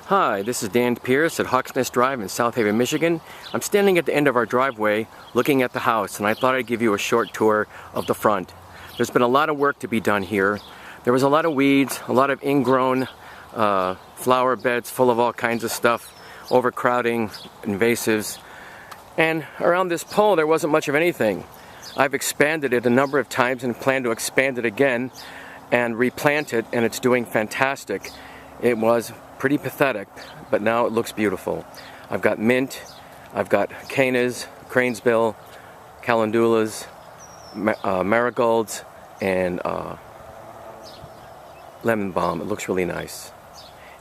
Hi, this is Dan Pierce at Hawks Nest Drive in South Haven, Michigan. I'm standing at the end of our driveway looking at the house, and I thought I'd give you a short tour of the front. There's been a lot of work to be done here. There was a lot of weeds, a lot of ingrown flower beds full of all kinds of stuff, overcrowding, invasives, and around this pole there wasn't much of anything. I've expanded it a number of times and plan to expand it again and replant it, and it's doing fantastic. It was pretty pathetic, but now it looks beautiful. I've got mint, I've got cannas, cranesbill, calendulas, marigolds, and lemon balm. It looks really nice.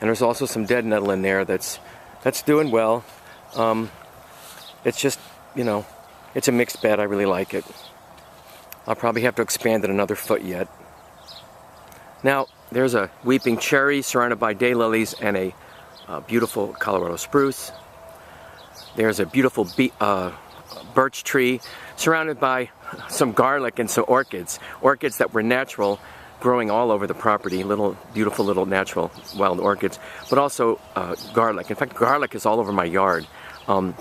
And there's also some dead nettle in there that's doing well. It's just, you know, it's a mixed bed. I really like it. I'll probably have to expand it another foot yet. Now, there's a weeping cherry surrounded by daylilies and a beautiful Colorado spruce. There's a beautiful birch tree surrounded by some garlic and some orchids. Orchids that were natural, growing all over the property. Beautiful little natural wild orchids, but also garlic. In fact, garlic is all over my yard. When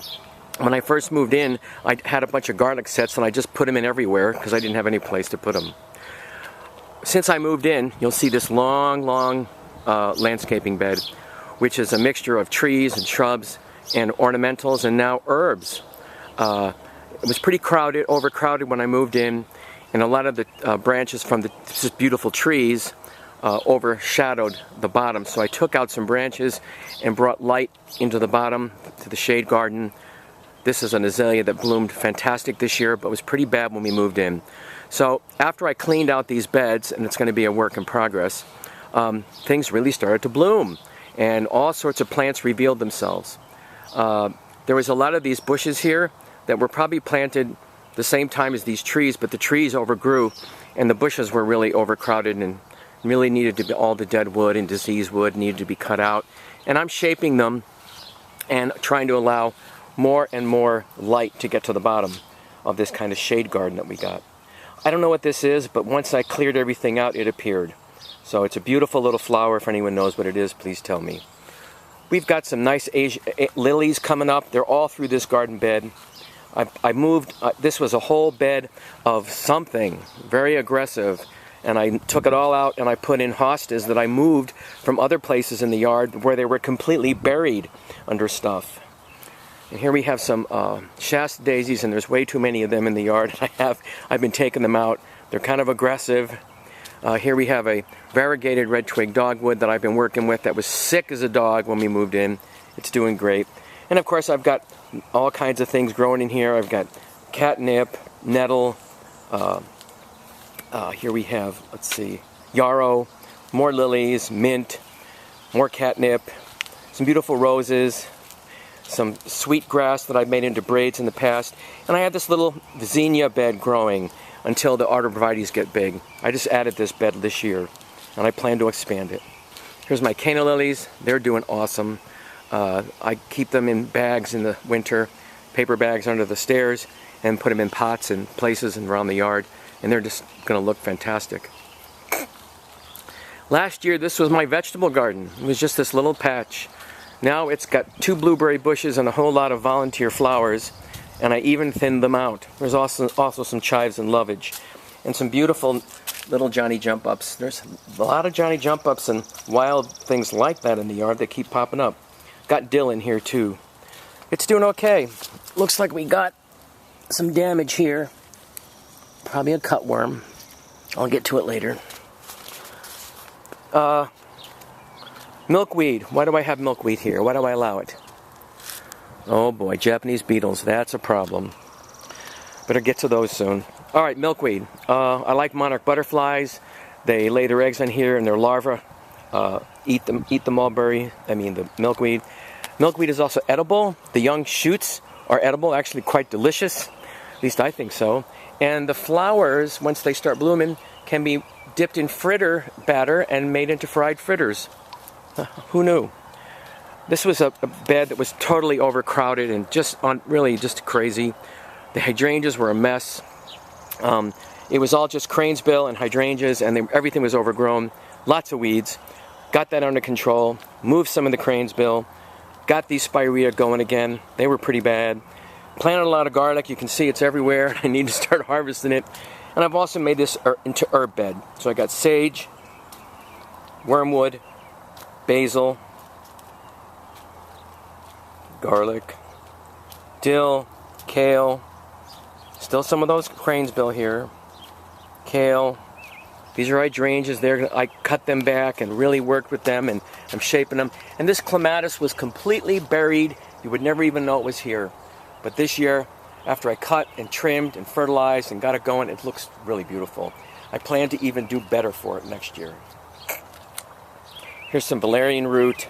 I first moved in, I had a bunch of garlic sets and I just put them in everywhere because I didn't have any place to put them. Since I moved in, you'll see this long landscaping bed, which is a mixture of trees and shrubs and ornamentals and now herbs. It was pretty crowded, overcrowded when I moved in, and a lot of the branches from these beautiful trees overshadowed the bottom. So I took out some branches and brought light into the bottom to the shade garden. This is an azalea that bloomed fantastic this year, but was pretty bad when we moved in. So after I cleaned out these beds, and it's going to be a work in progress, things really started to bloom, and all sorts of plants revealed themselves. There was a lot of these bushes here that were probably planted the same time as these trees, but the trees overgrew, and the bushes were really overcrowded and really needed to be, all the dead wood and diseased wood needed to be cut out. And I'm shaping them and trying to allow more and more light to get to the bottom of this kind of shade garden that we got. I don't know what this is, but once I cleared everything out, it appeared. So it's a beautiful little flower. If anyone knows what it is, please tell me. We've got some nice lilies coming up. They're all through this garden bed. I moved, this was a whole bed of something very aggressive, and I took it all out and I put in hostas that I moved from other places in the yard where they were completely buried under stuff. And here we have some Shasta daisies, and there's way too many of them in the yard. I've been taking them out. They're kind of aggressive. Here we have a variegated red twig dogwood that I've been working with that was sick as a dog when we moved in. It's doing great. And of course I've got all kinds of things growing in here. I've got catnip, nettle. Here we have, let's see, yarrow, more lilies, mint, more catnip, some beautiful roses, some sweet grass that I've made into braids in the past, and I have this little zinnia bed growing until the arborvitaes get big. I just added this bed this year, and I plan to expand it. Here's my canna lilies. They're doing awesome. I keep them in bags in the winter, paper bags under the stairs, and put them in pots and places and around the yard, and they're just going to look fantastic. Last year, this was my vegetable garden. It was just this little patch. Now it's got 2 blueberry bushes and a whole lot of volunteer flowers, and I even thinned them out. There's also some chives and lovage, and some beautiful little Johnny jump ups. There's a lot of Johnny jump ups and wild things like that in the yard that keep popping up. Got dill in here too. It's doing okay. Looks like we got some damage here. Probably a cutworm. I'll get to it later. Milkweed. Why do I have milkweed here? Why do I allow it? Oh boy, Japanese beetles. That's a problem. Better get to those soon. All right, milkweed. I like monarch butterflies. They lay their eggs on here, and their larvae eat the mulberry. The milkweed. Milkweed is also edible. The young shoots are edible. Actually, quite delicious. At least I think so. And the flowers, once they start blooming, can be dipped in fritter batter and made into fried fritters. Who knew? This was a bed that was totally overcrowded and really just crazy. The hydrangeas were a mess. It was all just cranesbill and hydrangeas, and everything was overgrown. Lots of weeds. got that under control, moved some of the cranesbill, got these spirea going again. They were pretty bad. Planted a lot of garlic. You can see it's everywhere. I need to start harvesting it. And I've also made this into herb bed. So I got sage, wormwood, basil, garlic, dill, kale, still some of those cranesbill here, kale. These are hydrangeas. I cut them back and really worked with them, and I'm shaping them. And this clematis was completely buried. You would never even know it was here. But this year, after I cut and trimmed and fertilized and got it going, it looks really beautiful. I plan to even do better for it next year. Here's some valerian root.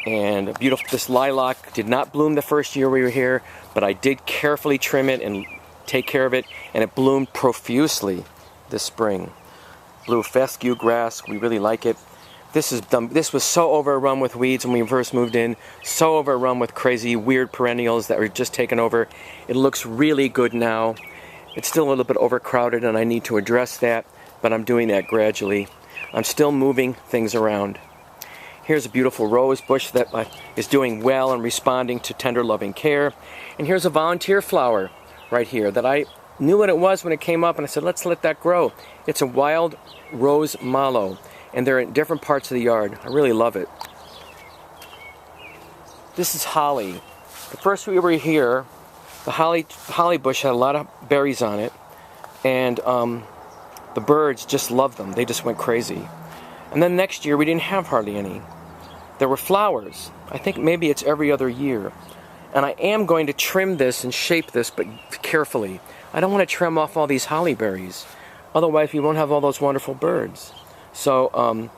And a beautiful, this lilac did not bloom the first year we were here, but I did carefully trim it and take care of it, and it bloomed profusely this spring. Blue fescue grass, we really like it. This was so overrun with weeds when we first moved in, so overrun with crazy weird perennials that were just taken over. It looks really good now. It's still a little bit overcrowded and I need to address that, but I'm doing that gradually. I'm still moving things around. Here's a beautiful rose bush that is doing well and responding to tender loving care. And here's a volunteer flower right here that I knew what it was when it came up, and I said, let's let that grow. It's a wild rose mallow, and they're in different parts of the yard. I really love it. This is holly. The first we were here, the holly bush had a lot of berries on it, and the birds just loved them. They just went crazy. And then next year we didn't have hardly any. There were flowers. I think maybe it's every other year. And I am going to trim this and shape this, but carefully. I don't want to trim off all these holly berries. Otherwise we won't have all those wonderful birds. So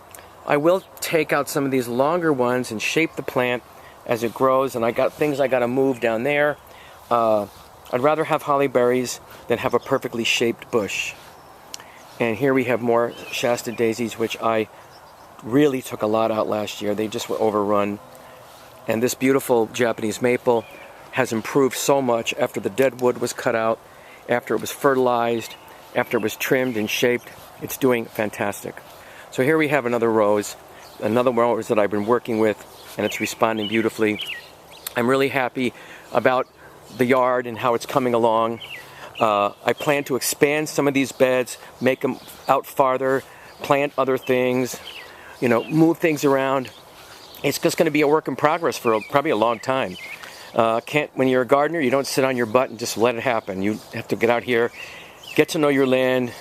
I will take out some of these longer ones and shape the plant as it grows. And I got things I got to move down there. I'd rather have holly berries than have a perfectly shaped bush. And here we have more Shasta daisies, which I really took a lot out last year. They just were overrun. And this beautiful Japanese maple has improved so much after the dead wood was cut out, after it was fertilized, after it was trimmed and shaped. It's doing fantastic. So here we have another rose that I've been working with, and it's responding beautifully. I'm really happy about the yard and how it's coming along. I plan to expand some of these beds, make them out farther, plant other things, move things around. It's just going to be a work in progress for probably a long time. When you're a gardener, you don't sit on your butt and just let it happen. You have to get out here, get to know your land,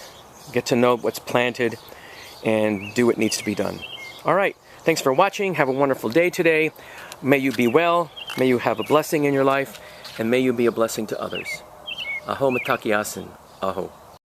get to know what's planted, and do what needs to be done. All right, thanks for watching. Have a wonderful day today. May you be well, may you have a blessing in your life, and may you be a blessing to others. Aho matakiasin. Aho.